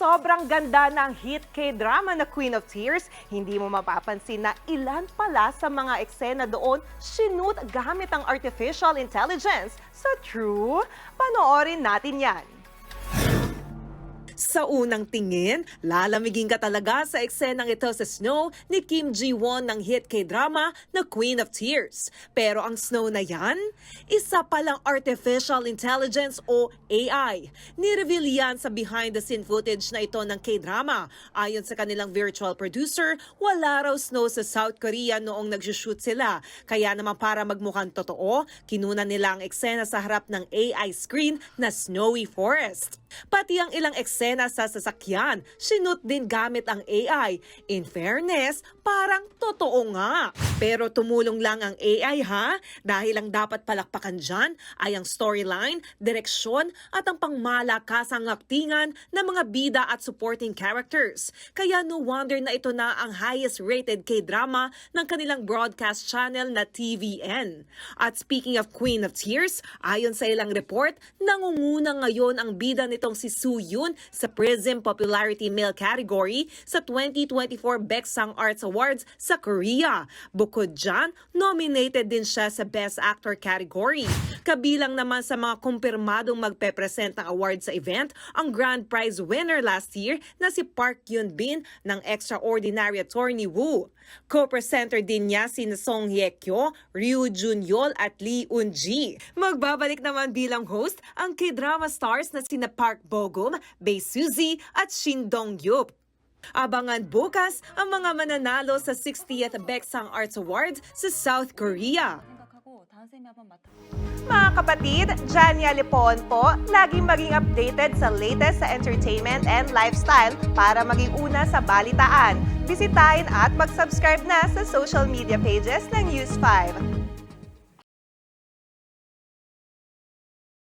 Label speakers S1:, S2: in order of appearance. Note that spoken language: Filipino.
S1: sobrang ganda ng hit K-drama na Queen of Tears, hindi mo mapapansin na ilan pala sa mga eksena doon shoot gamit ang artificial intelligence. Sa true, panoorin natin yan. Sa unang tingin, lalamigin ka talaga sa eksenang ito sa Snow ni Kim Ji-won ng hit K-drama na Queen of Tears. Pero ang Snow na yan, isa palang artificial intelligence o AI. Nireveal yan sa behind-the-scene footage na ito ng K-drama. Ayon sa kanilang virtual producer, wala raw snow sa South Korea noong nagsushoot sila. Kaya naman para magmukhang totoo, kinuna nila ang eksena sa harap ng AI screen na snowy forest. Pati ang ilang eksena sa sasakyan, sinut din gamit ang AI. In fairness, parang totoo nga. Pero tumulong lang ang AI ha? Dahil ang dapat palakpakan dyan ay ang storyline, direksyon at ang pangmalakasang aktingan ng mga bida at supporting characters. Kaya no wonder na ito na ang highest rated K-drama ng kanilang broadcast channel na TVN. At speaking of Queen of Tears, ayon sa ilang report, nangunguna ngayon ang bida nitong si Soo Yoon sa Prism Popularity Male category sa 2024 Baeksang Arts Awards sa Korea. Bukod dyan, nominated din siya sa Best Actor category. Kabilang naman sa mga kumpirmadong magpe-present ng award sa event, ang grand prize winner last year na si Park Hyun-bin ng Extraordinary Attorney Woo. Co-presenter din niya si Song Hye-kyo, Ryu Jun-yeol at Lee Eun-ji. Magbabalik naman bilang host ang K-drama stars na sina Park Bo-gum, Bae Suzy at Shin Dong-yup. Abangan bukas ang mga mananalo sa 60th Baeksang Arts Awards sa South Korea. Mga kapatid, Jania Lipon po, laging maging updated sa latest sa entertainment and lifestyle para maging una sa balitaan. Bisitahin at mag-subscribe na sa social media pages ng News 5.